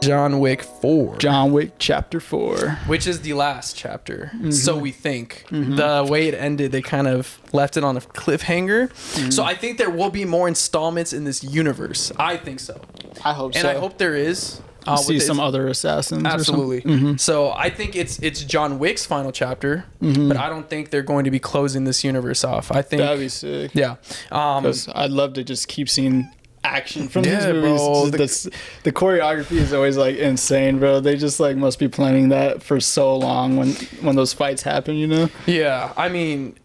John Wick 4. John Wick Chapter 4. Which is the last chapter. So we think. The way it ended, they kind of left it on a cliffhanger. So I think there will be more installments in this universe. I think so. I hope so. And I hope there is. See some other assassins. Absolutely. So I think it's John Wick's final chapter, but I don't think they're going to be closing this universe off. I think that'd be sick. Yeah. Because I'd love to just keep seeing action from these movies. Bro, the choreography is always like insane, bro. They just like must be planning that for so long when those fights happen, you know? Yeah. I mean,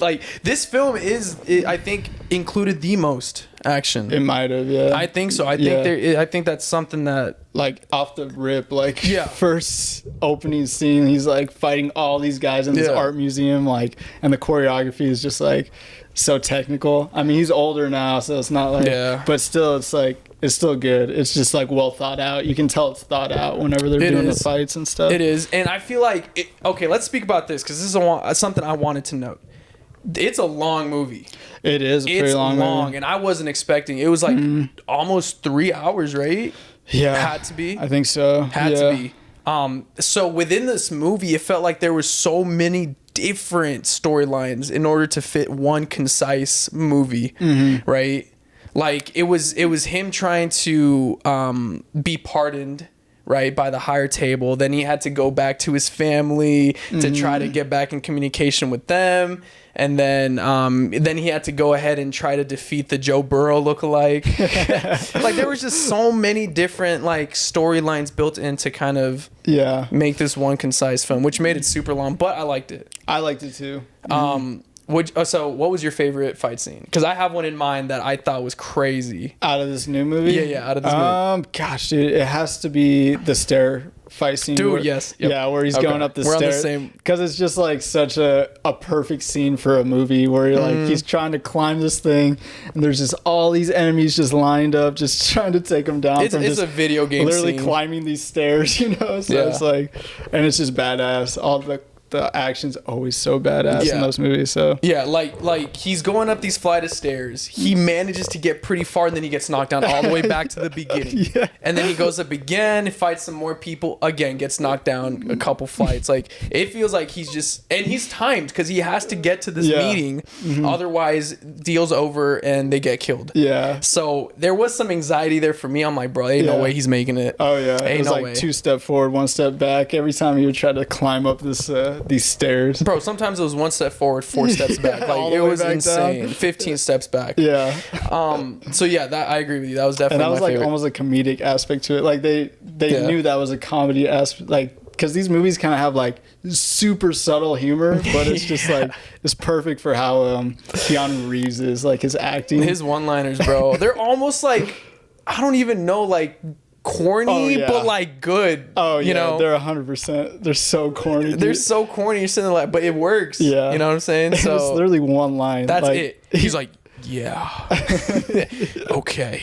like this film I think included the most action. It might have, yeah. I think so. I think that's something that like off the rip, like first opening scene, he's like fighting all these guys in this art museum, like, and the choreography is just like so technical. I mean, he's older now, so it's not like, but still, it's like, it's still good. It's just like well thought out. You can tell it's thought out whenever they're doing the fights and stuff. It is, and I feel like okay. Let's speak about this because this is something I wanted to note. It's a long movie. It is a pretty long movie. And I wasn't expecting. It was like almost 3 hours, right? Yeah, had to be. I think so. Had to be. So within this movie, it felt like there were so many different storylines in order to fit one concise movie, right? Like it was him trying to be pardoned, right, by the higher table. Then he had to go back to his family to try to get back in communication with them. And then he had to go ahead and try to defeat the Joe Burrow lookalike. Like there was just so many different like storylines built in to kind of make this one concise film, which made it super long. But I liked it. I liked it too. So what was your favorite fight scene? Because I have one in mind that I thought was crazy. Out of this new movie? Yeah, out of this movie. Gosh, dude, it has to be the stair fight scene. Dude, yes. Yep. Yeah, where he's going up the stairs. We're on the same. Because it's just like such a perfect scene for a movie where you're like, he's trying to climb this thing and there's just all these enemies just lined up, just trying to take him down. It's a video game literally scene. Climbing these stairs, you know? So it's like, and it's just badass. All the action's always so badass in those movies. So like he's going up these flight of stairs. He manages to get pretty far, and then he gets knocked down all the way back to the beginning. And then he goes up again, fights some more people, again gets knocked down a couple flights. Like it feels like he's timed because he has to get to this meeting, otherwise deal's over and they get killed. So there was some anxiety there for me. I'm like, bro, ain't no way he's making it. It was no like way. 2 step forward, 1 step back every time he would try to climb up this these stairs. Bro, sometimes it was 1 step forward, 4 steps back. Like it was insane. Down. 15 steps back. So that I agree with you. That was definitely my favorite. Almost a comedic aspect to it. Like they knew that was a comedy aspect. Like because these movies kind of have like super subtle humor, but it's just like it's perfect for how Keanu Reeves is, like his acting, his one-liners, bro. They're almost like I don't even know, like corny, but like good. You know, they're 100%. They're so corny. They're so corny. You're sitting there like, but it works. You know what I'm saying? So it's literally one line. That's like, it. He's like, yeah, okay.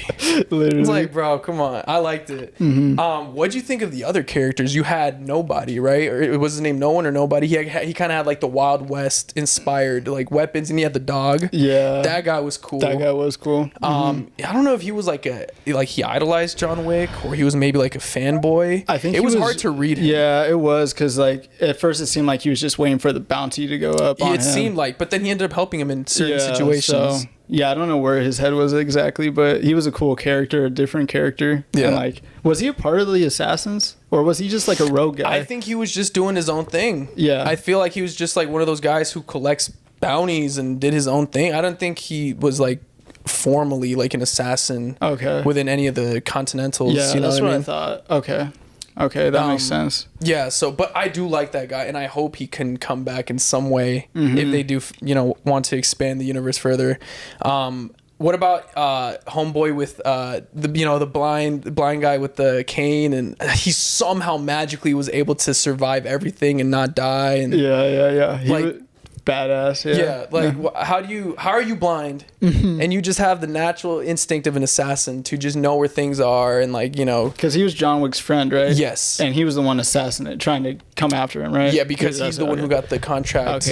Literally. It's like, bro, come on. I liked it. What'd you think of the other characters? You had Nobody, right? Or was his name No One or Nobody? He kind of had like the Wild West inspired like weapons, and he had the dog. That guy was cool. I don't know if he was like he idolized John Wick, or he was maybe like a fanboy. I think it was hard to read him. Yeah, it was, because like at first it seemed like he was just waiting for the bounty to go up on him. It seemed like, but then he ended up helping him in certain situations. So, yeah, I don't know where his head was exactly, but he was a cool character, a different character. And like, was he a part of the Assassins, or was he just like a rogue guy? I think he was just doing his own thing. I feel like he was just like one of those guys who collects bounties and did his own thing. I don't think he was like formally like an assassin within any of the Continentals. Yeah, you know that's what I mean? I thought. Okay, that makes sense. Yeah, so, but I do like that guy, and I hope he can come back in some way if they do, want to expand the universe further. What about Homeboy with the blind guy with the cane, and he somehow magically was able to survive everything and not die? And He was badass. How are you blind and you just have the natural instinct of an assassin to just know where things are, and because he was John Wick's friend, right? Yes. And he was the one trying to come after him, right? Yeah, because he's the one who got the contract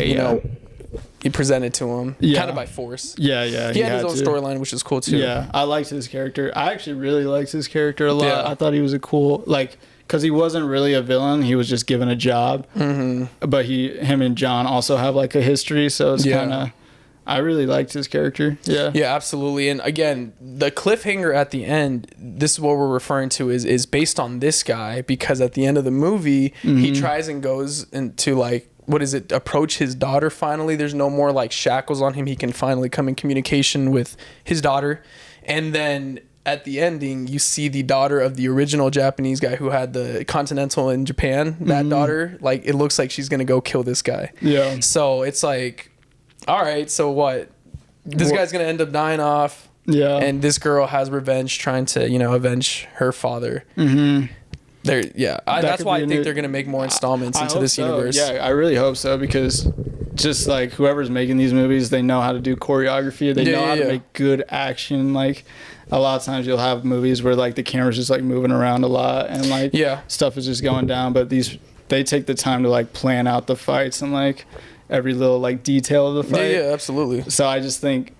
he presented to him, kind of by force. Yeah. He had his own storyline, which is cool too. Yeah, I liked his character. I actually really liked his character a lot. Yeah. I thought he was a cool, like, because he wasn't really a villain. He was just given a job. But him and John also have like a history, so it's kind of. I really liked his character. Yeah. Yeah, absolutely. And again, the cliffhanger at the end, this is what we're referring to is based on this guy, because at the end of the movie, he tries and goes into like, what is it, approach his daughter finally. There's no more like shackles on him. He can finally come in communication with his daughter. And then at the ending, you see the daughter of the original Japanese guy who had the Continental in Japan. That daughter, like, it looks like she's going to go kill this guy. Yeah. So it's like, all right, so what? This guy's going to end up dying off. Yeah. And this girl has revenge, trying to, avenge her father. That's why I think they're going to make more installments into this universe. Yeah, I really hope so, because just like whoever's making these movies, they know how to do choreography. They know how to make good action. Like, a lot of times you'll have movies where like the camera's just like moving around a lot and like stuff is just going down. But they take the time to like plan out the fights and like every little like detail of the fight. Yeah, absolutely. So I just think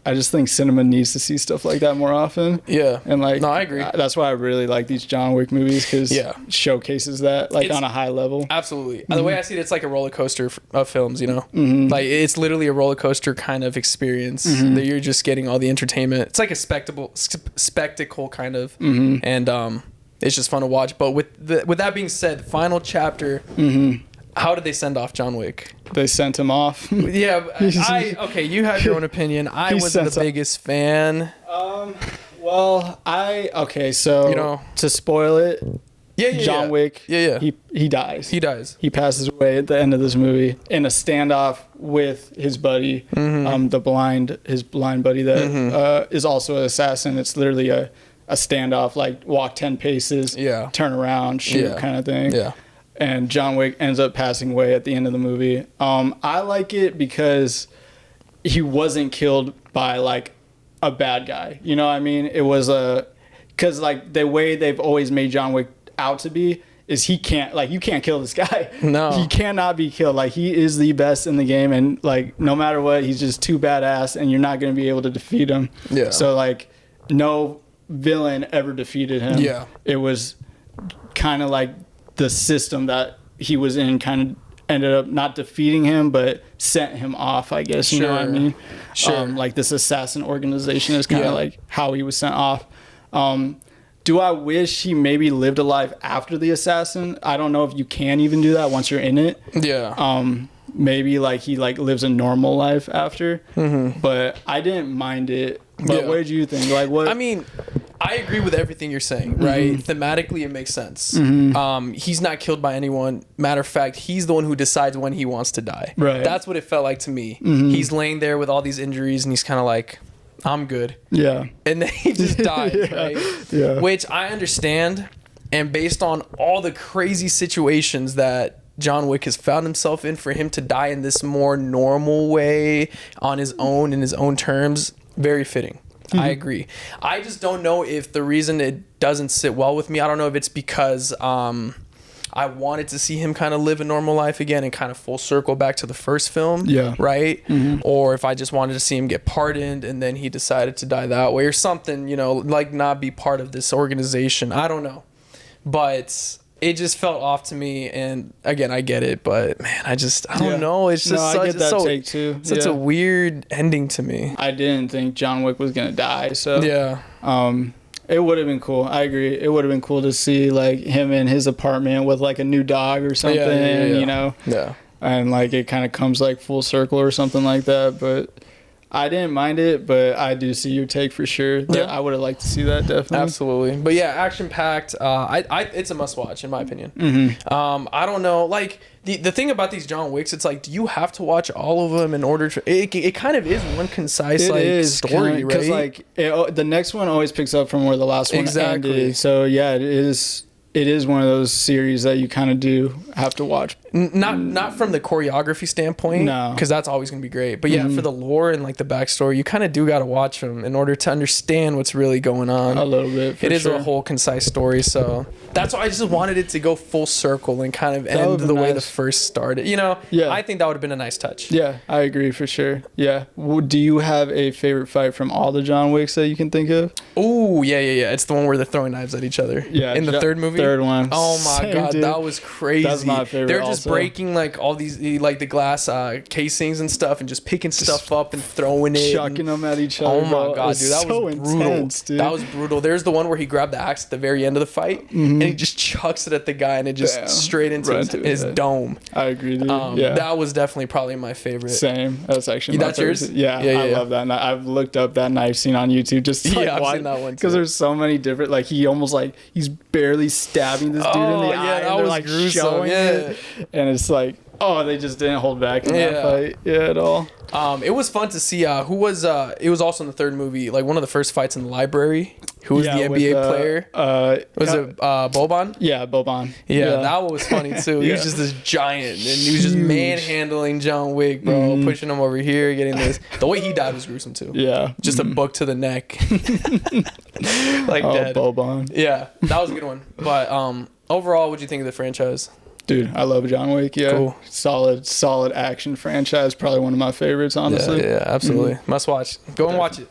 cinema needs to see stuff like that more often. Yeah. And like, no, I agree. That's why I really like these John Wick movies, because it showcases that like on a high level. Absolutely. The way I see it, it's like a roller coaster of films, like it's literally a roller coaster kind of experience that you're just getting all the entertainment. It's like a spectacle kind of, and it's just fun to watch. But with that being said, the final chapter, how did they send off John Wick? They sent him off. Yeah, okay, you have your own opinion. I wasn't the biggest fan. So to spoil it, John Wick, he dies. He passes away at the end of this movie in a standoff with his buddy, his blind buddy that is also an assassin. It's literally a standoff, like walk 10 paces, turn around, shoot kind of thing. Yeah. And John Wick ends up passing away at the end of the movie. I like it because he wasn't killed by like a bad guy. You know what I mean? It was because like the way they've always made John Wick out to be is you can't kill this guy. No. He cannot be killed. Like, he is the best in the game, and like no matter what, he's just too badass and you're not going to be able to defeat him. Yeah. So like no villain ever defeated him. Yeah. It was kind of like the system that he was in kind of ended up not defeating him, but sent him off, I guess. You know what I mean? Sure. Like this assassin organization is kind of like how he was sent off. Do I wish he maybe lived a life after the assassin? I don't know if you can even do that once you're in it. Yeah. Maybe like he like lives a normal life after, but I didn't mind it. But what did you think? Like, what? I mean, I agree with everything you're saying, right? Thematically, it makes sense. He's not killed by anyone. Matter of fact, he's the one who decides when he wants to die. Right. That's what it felt like to me. He's laying there with all these injuries, and he's kind of like, I'm good. Yeah. And then he just died, right? Yeah. Which I understand. And based on all the crazy situations that John Wick has found himself in, for him to die in this more normal way on his own, in his own terms, very fitting. I agree. I just don't know if the reason it doesn't sit well with me, I don't know if it's because I wanted to see him kind of live a normal life again and kind of full circle back to the first film. Yeah. Right? Or if I just wanted to see him get pardoned and then he decided to die that way or something, like not be part of this organization. I don't know. But it just felt off to me, and again, I get it, but man, I don't know. It's just I get that take too. Such a weird ending to me. I didn't think John Wick was gonna die, so it would have been cool. I agree. It would have been cool to see like him in his apartment with like a new dog or something, and like it kind of comes like full circle or something like that. But I didn't mind it, but I do see your take for sure. I would have liked to see that, definitely. Absolutely. But yeah, action packed. It's a must watch in my opinion. I don't know. Like the thing about these John Wicks, it's like, do you have to watch all of them in order to? It kind of is one concise story, right? Because like the next one always picks up from where the last one ended. So yeah, it is. it is one of those series that you kind of do have to watch. Not from the choreography standpoint, no, because that's always gonna be great. But yeah, for the lore and like the backstory, you kind of do got to watch them in order to understand what's really going on. A little bit. It is a whole concise story, so that's why I just wanted it to go full circle and kind of end the way the first started. You know, I think that would have been a nice touch. Yeah, I agree for sure. Yeah. Do you have a favorite fight from all the John Wicks that you can think of? Oh yeah. It's the one where they're throwing knives at each other. Yeah, in the third movie. Third one. Oh my god, dude. That was crazy. That's my favorite. They're just breaking like all these like the glass casings and stuff, and just picking stuff up and throwing it, chucking them at each other. Oh my god, dude, that was brutal. Intense, dude. That was brutal. There's the one where he grabbed the axe at the very end of the fight, and he just chucks it at the guy, and it just straight into his dome. I agree, dude. That was definitely probably my favorite. Same. That's actually that's yours. Yeah, I love that. I've looked up that knife scene on YouTube just to I've seen that one too. Because there's so many different. Like he almost like he's barely stabbing this dude in the eye, and they're like showing it, and it's like, oh, they just didn't hold back in that fight at all. It was fun to see who was it was also in the third movie, like one of the first fights in the library. Who was the NBA player? Was it Boban? Yeah, Boban. Yeah, that was funny too. He was just this giant, and he was just manhandling John Wick, bro, pushing him over here, getting this. The way he died was gruesome too. Yeah, just a book to the neck, like dead. Boban. Yeah, that was a good one. But overall, what'd you think of the franchise? Dude, I love John Wick. Yeah, cool. Solid action franchise. Probably one of my favorites, honestly. Yeah, absolutely. Must watch. Go and watch it.